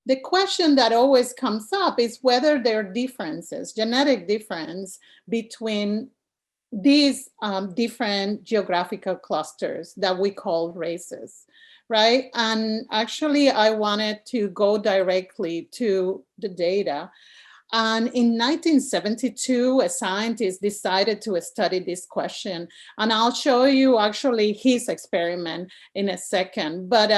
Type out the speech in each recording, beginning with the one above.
the question that always comes up is whether there are differences, genetic difference between these different geographical clusters that we call races, right? And actually, I wanted to go directly to the data. And in 1972, a scientist decided to study this question. And I'll show you actually his experiment in a second. But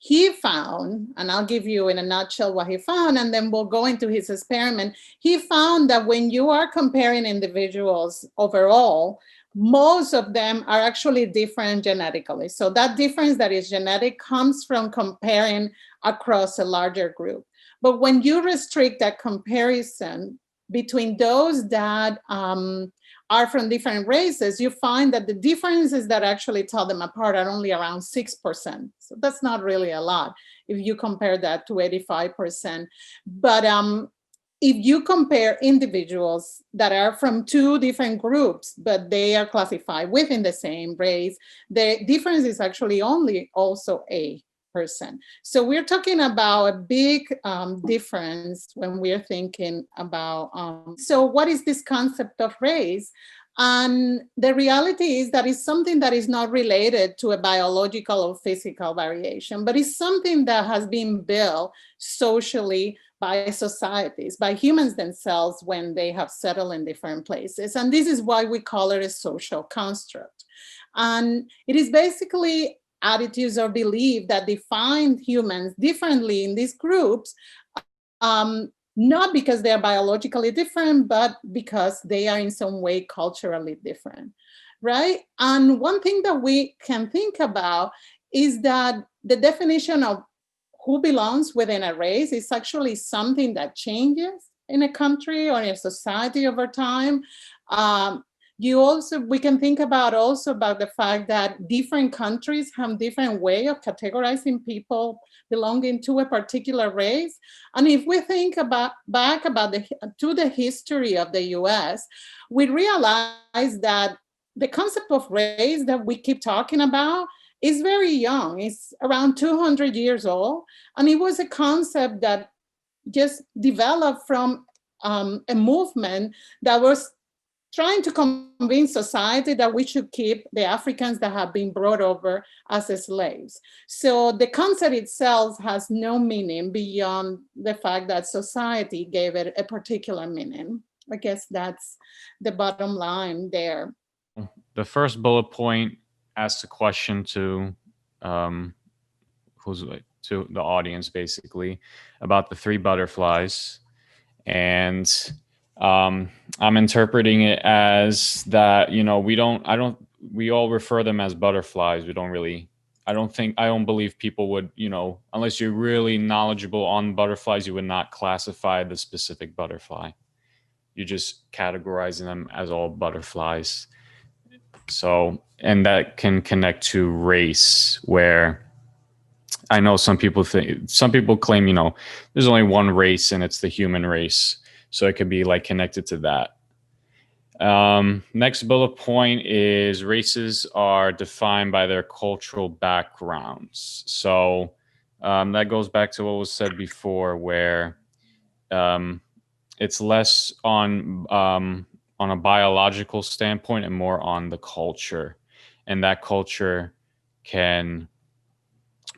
he found, and I'll give you in a nutshell what he found, and then we'll go into his experiment. He found that when you are comparing individuals overall, most of them are actually different genetically. So that difference that is genetic comes from comparing across a larger group. But when you restrict that comparison between those that are from different races, you find that the differences that actually tell them apart are only around 6%. So that's not really a lot if you compare that to 85%. But if you compare individuals that are from two different groups, but they are classified within the same race, the difference is actually only also 8%. So we're talking about a big difference when we're thinking about, so what is this concept of race? And the reality is that it's something that is not related to a biological or physical variation, but it's something that has been built socially by societies, by humans themselves when they have settled in different places. And this is why we call it a social construct. And it is basically attitudes or belief that define humans differently in these groups, not because they are biologically different, but because they are in some way culturally different, right? And one thing that we can think about is that the definition of who belongs within a race is actually something that changes in a country or in a society over time. We can think about also about the fact that different countries have different way of categorizing people belonging to a particular race. And if we think back to the history of the US, we realize that the concept of race that we keep talking about is very young. It's around 200 years old. And it was a concept that just developed from a movement that was trying to convince society that we should keep the Africans that have been brought over as slaves. So the concept itself has no meaning beyond the fact that society gave it a particular meaning. I guess that's the bottom line there. The first bullet point asks a question to to the audience, basically, about the three butterflies, and I'm interpreting it as that, we all refer them as butterflies. I don't believe people would, unless you're really knowledgeable on butterflies, you would not classify the specific butterfly. You're just categorizing them as all butterflies. So, and that can connect to race, where I know some people claim, there's only one race and it's the human race. So it could be like connected to that. Next bullet point is races are defined by their cultural backgrounds. So that goes back to what was said before, where it's less on a biological standpoint and more on the culture. And that culture can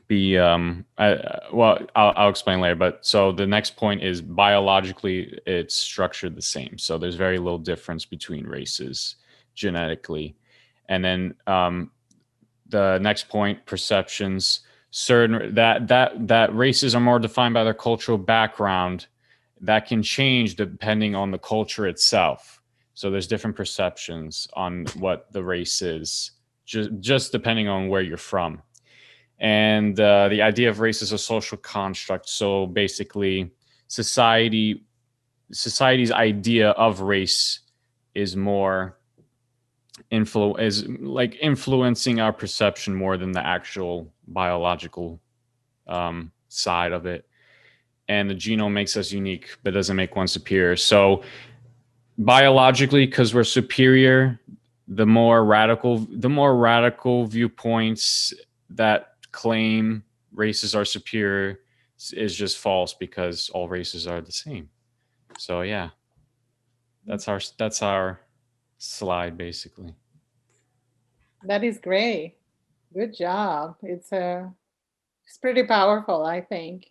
be I'll explain later, but so the next point is biologically it's structured the same, so there's very little difference between races genetically. And then the next point, perceptions, certain that races are more defined by their cultural background. That can change depending on the culture itself, so there's different perceptions on what the race is, just depending on where you're from. And the idea of race is a social construct. So basically, society's idea of race is more influencing our perception more than the actual biological side of it. And the genome makes us unique, but doesn't make one superior. So biologically, because we're superior, the more radical viewpoints that claim races are superior, is just false because all races are the same. So yeah, that's our slide basically. That is great. Good job. It's pretty powerful, I think.